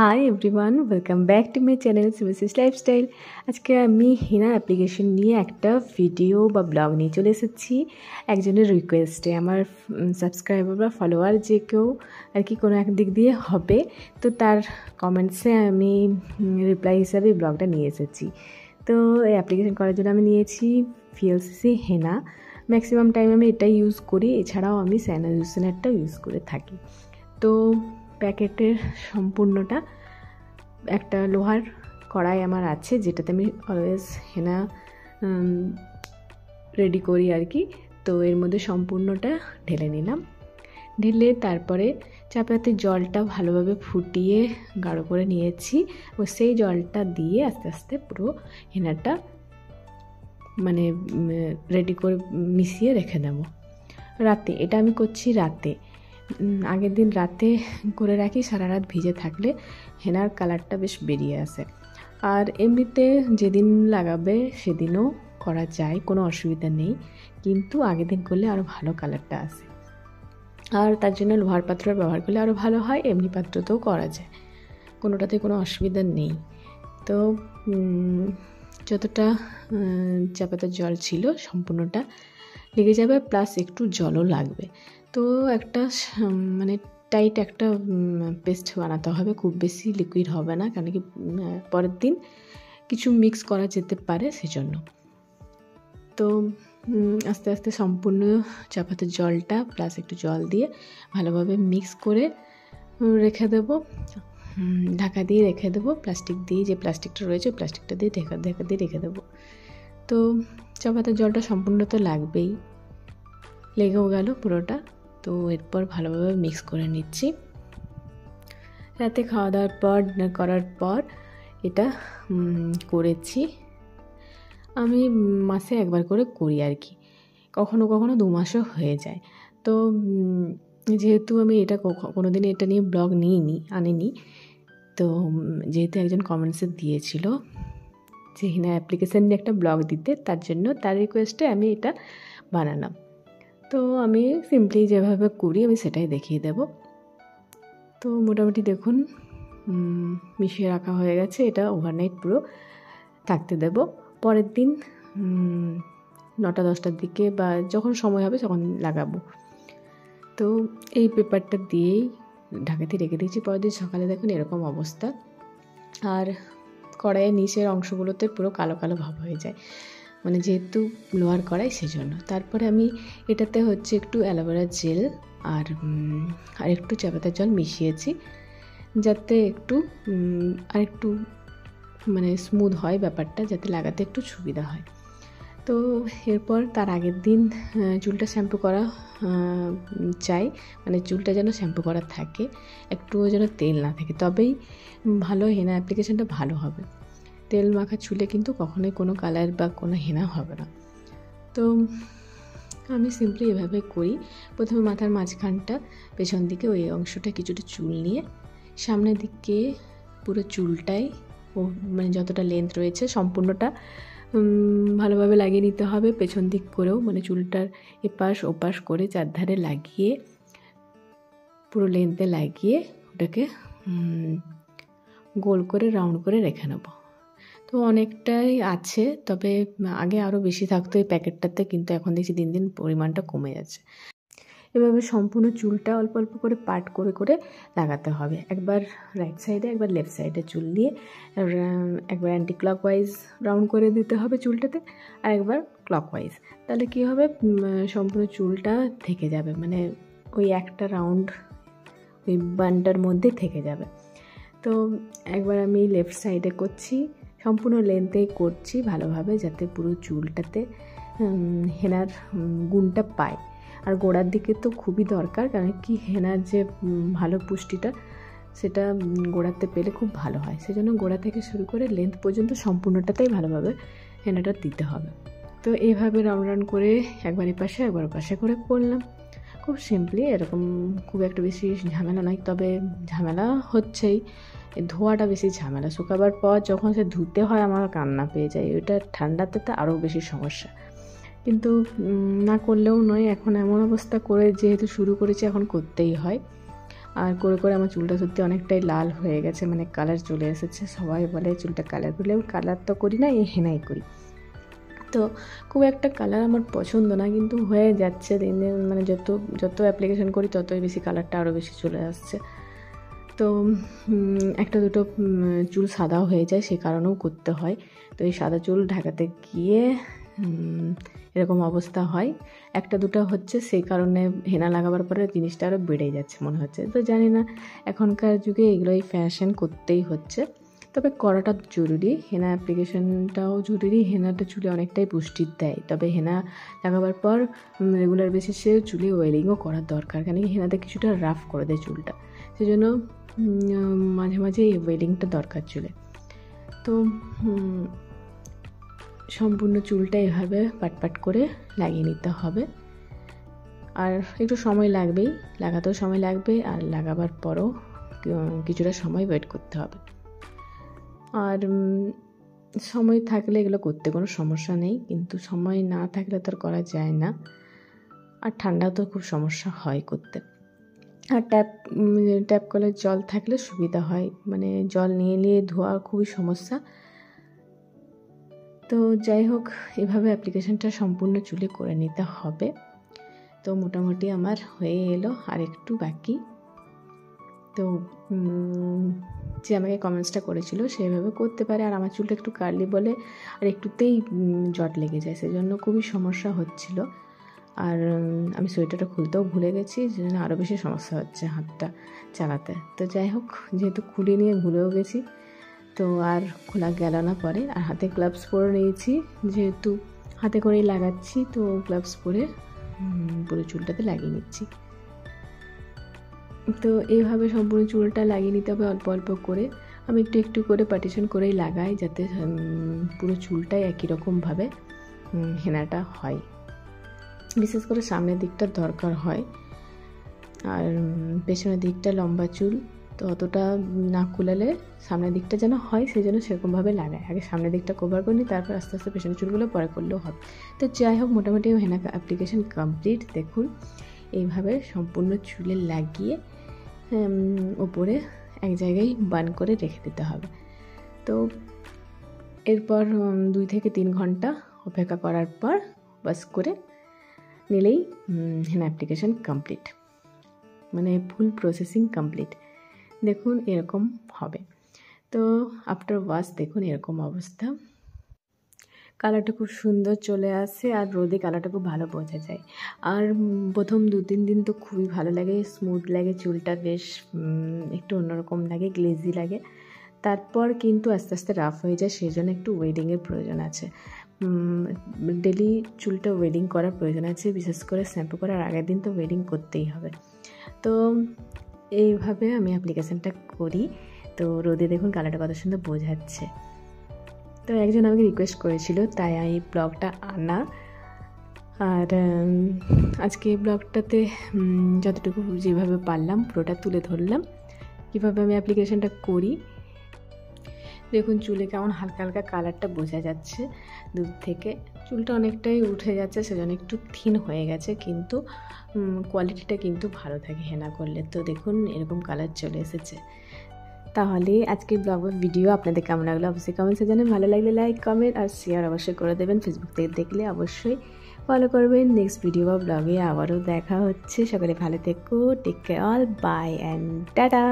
Hi everyone, welcome back to my channel Sumi's lifestyle. আজকে আমি হেনা application নিয়ে একটা ভিডিও বা ব্লগ নিয়ে চলে এসেছি একজনের রিকোয়েস্টে। আমার সাবস্ক্রাইবার বা ফলোয়ার যে কেউ আর কি কোনো এক দিক দিয়ে হবে, তো তার কমেন্টসে আমি রিপ্লাই হিসাবে ব্লগটা নিয়ে এসেছি। তো এই অ্যাপ্লিকেশন করার জন্য আমি নিয়েছি VLCC হেনা। ম্যাক্সিমাম টাইম আমি এটাই ইউজ করি, এছাড়াও আমি সাইনাজুসিনেরটাও ইউজ করে থাকি। তো প্যাকেটের সম্পূর্ণটা একটা লোহার কড়াই আমার আছে, যেটাতে আমি অলওয়েজ হেনা রেডি করি আর কি। তো এর মধ্যে সম্পূর্ণটা ঢেলে নিলাম। ঢেলে তারপরে চাপাতে জলটা ভালোভাবে ফুটিয়ে গাঢ় করে নিয়েছি ও সেই জলটা দিয়ে আস্তে আস্তে পুরো হেনাটা মানে রেডি করে মিশিয়ে রেখে দেব রাতে। এটা আমি করছি রাতে, আগের দিন রাতে করে রাখি। সারা রাত ভিজে থাকলে হেনার কালারটা বেশ বেরিয়ে আসে। আর এমনিতে যেদিন লাগাবে সেদিনও করা যায়, কোনো অসুবিধা নেই, কিন্তু আগের দিন করলে আরও ভালো কালারটা আসে। আর তার জন্য লোহার পাত্র ব্যবহার করলে আরও ভালো হয়, এমনি পাত্রতেও করা যায়, কোনোটাতে কোনো অসুবিধা নেই। তো যতটা চাপাতার জল ছিল সম্পূর্ণটা লেগে যাবে, প্লাস একটু জলও লাগবে। তো একটা মানে টাইট একটা পেস্ট বানাতে হবে, খুব বেশি লিকুইড হবে না, কারণ কি পরের দিন কিছু মিক্স করা যেতে পারে সেজন্য। তো আস্তে আস্তে সম্পূর্ণ চাপাতের জলটা প্লাস একটু জল দিয়ে ভালোভাবে মিক্স করে রেখে দেবো, ঢাকা দিয়ে রেখে দেবো। প্লাস্টিক দিয়ে, যে প্লাস্টিকটা রয়েছে প্লাস্টিকটা দিয়ে ঢাকা দিয়ে রেখে দেবো। তো চাপাতের জলটা সম্পূর্ণ তো লাগবেই, লেগেও গেল পুরোটা। তো এরপর ভালোভাবে মিক্স করে নিচ্ছি। রাতে খাওয়া দাওয়ার পর করার পর এটা করেছি আমি, মাসে একবার করে করি আর কি, কখনো কখনো 2 মাসও হয়ে যায়। তো যেহেতু আমি এটা কোনো দিন এটা নিয়ে ব্লগ আনিনি, তো যেহেতু একজন কমেন্টসে দিয়েছিল যে হেনা অ্যাপ্লিকেশান নিয়ে একটা ব্লগ দিতে, তার জন্য তার রিকোয়েস্টে আমি এটা বানালাম। তো আমি সিম্পলি যেভাবে করি আমি সেটাই দেখিয়ে দেব। তো মোটামুটি দেখুন মিশিয়ে রাখা হয়ে গেছে। এটা ওভারনাইট পুরো থাকতে দেব। পরের দিন 9টা-10টার দিকে বা যখন সময় হবে তখন লাগাবো। তো এই পেপারটা দিয়েই ঢাকাতে রেখে দিয়েছি। পরের দিন সকালে দেখুন এরকম অবস্থা। আর কড়াইয়ের নিচের অংশগুলোতে পুরো কালো কালো ভাব হয়ে যায়, মানে যেহেতু লোহার কড়াই সেজন্য। তারপরে আমি এটাতে হচ্ছে একটু অ্যালোভেরা জেল আর একটু চাপাতার জল মিশিয়েছি, যাতে একটু আরেকটু মানে স্মুথ হয় ব্যাপারটা, যাতে লাগাতে একটু সুবিধা হয়। তো এরপর তার আগের দিন চুলটা শ্যাম্পু করা চাই, মানে চুলটা যেন শ্যাম্পু করা থাকে, একটুও যেন তেল না থাকে, তবেই ভালো হেনা অ্যাপ্লিকেশানটা ভালো হবে। তেল মাখা চুলে কিন্তু কখনোই কোনো কালার বা কোনো হেনা হবে না। তো আমি সিম্পলি এভাবে করি। প্রথমে মাথার মাঝখানটা, পেছন দিকে ওই অংশটা কিছুটা চুল নিয়ে সামনের দিকে পুরো চুলটাই মানে যতটা লেন্থ রয়েছে সম্পূর্ণটা ভালোভাবে লাগিয়ে নিতে হবে। পেছন দিক করেও, মানে চুলটার এপাশ ওপাশ করে চারধারে লাগিয়ে পুরো লেন্থে লাগিয়ে ওটাকে গোল করে রাউন্ড করে রেখে নেব। তো অনেকটাই আছে, তবে আগে আরও বেশি থাকতো এই প্যাকেটটাতে, কিন্তু এখন দেখছি দিন দিন পরিমাণটা কমে যাচ্ছে। এভাবে সম্পূর্ণ চুলটা অল্প অল্প করে পার্ট করে করে লাগাতে হবে। একবার রাইট সাইডে, একবার লেফট সাইডে চুল দিয়ে একবার অ্যান্টি ক্লকওয়াইজ রাউন্ড করে দিতে হবে চুলটাতে, আর একবার ক্লকওয়াইজ। তাহলে কী হবে, সম্পূর্ণ চুলটা থেকে যাবে, মানে ওই একটা রাউন্ড ওই বানটার মধ্যে থেকে যাবে। তো একবার আমি লেফট সাইডে করছি, সম্পূর্ণ লেন্থেই করছি ভালোভাবে, যাতে পুরো চুলটাতে হেনার গুণটা পায়। আর গোড়ার দিকে তো খুবই দরকার, কারণ কি হেনার যে ভালো পুষ্টিটা সেটা গোড়াতে পেলে খুব ভালো হয়, সেজন্য গোড়া থেকে শুরু করে লেন্থ পর্যন্ত সম্পূর্ণটাতেই ভালোভাবে হেনাটা দিতে হবে। তো এইভাবে রাউন্ড রাউন্ড করে একবার এপাশে একবার ওপাশে করে করলাম, খুব সিম্পলি। এরকম খুব একটা বেশি ঝামেলা নয়, তবে ঝামেলা হচ্ছেই, ধোয়াটা বেশি ঝামেলা। শুকাবার পর যখন সে ধুতে হয় আমার কান্না পেয়ে যায়, ওইটা ঠান্ডাতে তো আরও বেশি সমস্যা, কিন্তু না করলেও নয়। এখন এমন অবস্থা করে যেহেতু শুরু করেছি এখন করতেই হয়। আর করে করে আমার চুলটা সত্যি অনেকটাই লাল হয়ে গেছে, মানে কালার চলে এসেছে। সবাই বলে চুলটা কালার করলেও, কালার তো করি না, এই হেনাই করি। তো খুব একটা কালার আমার পছন্দ না, কিন্তু হয়ে যাচ্ছে দিন দিন, মানে যত অ্যাপ্লিকেশন করি ততই বেশি কালারটা আরও বেশি চলে আসছে। তো একটা দুটো চুল সাদাও হয়ে যায়, সে কারণেও করতে হয়। তো এই সাদা চুল ঢাকাতে গিয়ে এরকম অবস্থা হয়। একটা দুটো হচ্ছে, সেই কারণে হেনা লাগাবার পরে জিনিসটা আরও বেড়ে যাচ্ছে মনে হচ্ছে। তো জানি না, এখনকার যুগে এগুলোই ফ্যাশন, করতেই হচ্ছে। তবে করাটা জরুরি, হেনা অ্যাপ্লিকেশনটাও জরুরি। হেনাটা চুলে অনেকটাই পুষ্টি দেয়। তবে হেনা লাগাবার পর রেগুলার বেসিসে চুলে ওয়েলিংও করার দরকার, কেন কি হেনাতে কিছুটা রাফ করে দেয় চুলটা, সেজন্য মাঝে মাঝে এই ওয়েলিংটা দরকার চুলে। তো সম্পূর্ণ চুলটা এভাবে পাট করে লাগিয়ে নিতে হবে। আর একটু সময় লাগবেই, লাগাতেও সময় লাগবে, আর লাগাবার পরও কিছুটা সময় ওয়েট করতে হবে। আর সময় থাকলে এগুলো করতে কোনো সমস্যা নেই, কিন্তু সময় না থাকলে তো আর করা যায় না। আর ঠান্ডা তো খুব সমস্যা হয় করতে। আর ট্যাপ কলের জল থাকলে সুবিধা হয়, মানে জল নিয়ে ধোয়া খুবই সমস্যা। তো যাই হোক, এভাবে অ্যাপ্লিকেশনটা সম্পূর্ণ চুলে করে নিতে হবে। তো মোটামুটি আমার হয়ে এলো, আর একটু বাকি। তো যে আমাকে কমেন্টসটা করেছিল সেভাবে করতে পারে। আর আমার চুলটা একটু কার্লি বলে আর একটুতেই জট লেগে যায়, সেজন্য খুবই সমস্যা হচ্ছিল। আর আমি সোয়েটারটা খুলতেও ভুলে গেছি, সেজন্য আরও বেশি সমস্যা হচ্ছে হাতটা চালাতে। তো যাই হোক, যেহেতু খুলে নিয়ে ভুলেও গেছি, তো আর খোলা গেল না পরে। আর হাতে গ্লাভস পরে নিয়েছি, যেহেতু হাতে করেই লাগাচ্ছি, তো গ্লাভস পরে পুরো চুলটাতে লাগিয়ে নিচ্ছি। তো এইভাবে সম্পূর্ণ চুলটা লাগিয়ে নিতে হবে অল্প অল্প করে। আমি একটু একটু করে পার্টিশন করেই লাগাই, যাতে পুরো চুলটাই একই রকমভাবে হেনাটা হয়। বিশেষ করে সামনের দিকটা দরকার হয়, আর পেছনের দিকটা লম্বা চুল, তো অতটা না খুলালে সামনের দিকটা যেন হয়, সেই জন্য সেরকমভাবে লাগায়। আগে সামনের দিকটা কভার করে নিই, তারপর আস্তে আস্তে পেছনের চুলগুলো পরে করলেও হবে। তো যাই হোক, মোটামুটি হেনা অ্যাপ্লিকেশন কমপ্লিট। দেখুন, এইভাবে সম্পূর্ণ চুলে লাগিয়ে ওপরে এক জায়গায় বান করে রেখে দিতে হবে। তো এরপর 2 থেকে 3 ঘন্টা অপেক্ষা করার পর বাস করে নিলেই হেনা অ্যাপ্লিকেশন কমপ্লিট, মানে ফুল প্রসেসিং কমপ্লিট। দেখুন এরকম হবে। তো আফটার ওয়াশ দেখুন এরকম অবস্থা। কালারটা খুব সুন্দর চলে আসে, আর রোদে কালারটা খুব ভালো বোঝা যায়। আর প্রথম 2-3 দিন তো খুবই ভালো লাগে, স্মুথ লাগে, চুলটা বেশ একটু অন্যরকম লাগে, গ্লেজি লাগে। তারপর কিন্তু আস্তে আস্তে রাফ হয়ে যায়, সেই জন্য একটু ওয়েডিংয়ের প্রয়োজন আছে। ডেলি চুলটা ওয়েডিং করার প্রয়োজন আছে, বিশেষ করে শ্যাম্পু করার আগের দিন তো ওয়েডিং করতেই হবে। তো এইভাবে আমি অ্যাপ্লিকেশানটা করি। তো রোদে দেখুন কালারটা কত সুন্দর বোঝাচ্ছে। তো একজন আমাকে রিকোয়েস্ট করেছিল, তাই এই ব্লগটা আনা। আর আজকে এই ব্লগটাতে যতটুকু যেভাবে পারলাম পুরোটা তুলে ধরলাম, কীভাবে আমি অ্যাপ্লিকেশানটা করি। দেখুন চুলে কেমন হালকা হালকা কালারটা বোঝা যাচ্ছে দূর থেকে। চুলটা অনেকটাই উঠে যাচ্ছে, সেজন্য একটু থিন হয়ে গেছে, কিন্তু কোয়ালিটিটা কিন্তু ভালো থাকে হেনা করলে। তো দেখুন এরকম কালার চলে এসেছে। তাহলে আজকের ব্লগ বা ভিডিও আপনাদের কেমন লাগলো অবশ্যই কমেন্টসে জানান। ভালো লাগলে লাইক, কমেন্ট আর শেয়ার অবশ্যই করে দেবেন। ফেসবুক থেকে দেখলে অবশ্যই ফলো করবেন। নেক্সট ভিডিও বা ব্লগে আবারও দেখা হচ্ছে। সকলে ভালো থেকো, take care, bye and tata.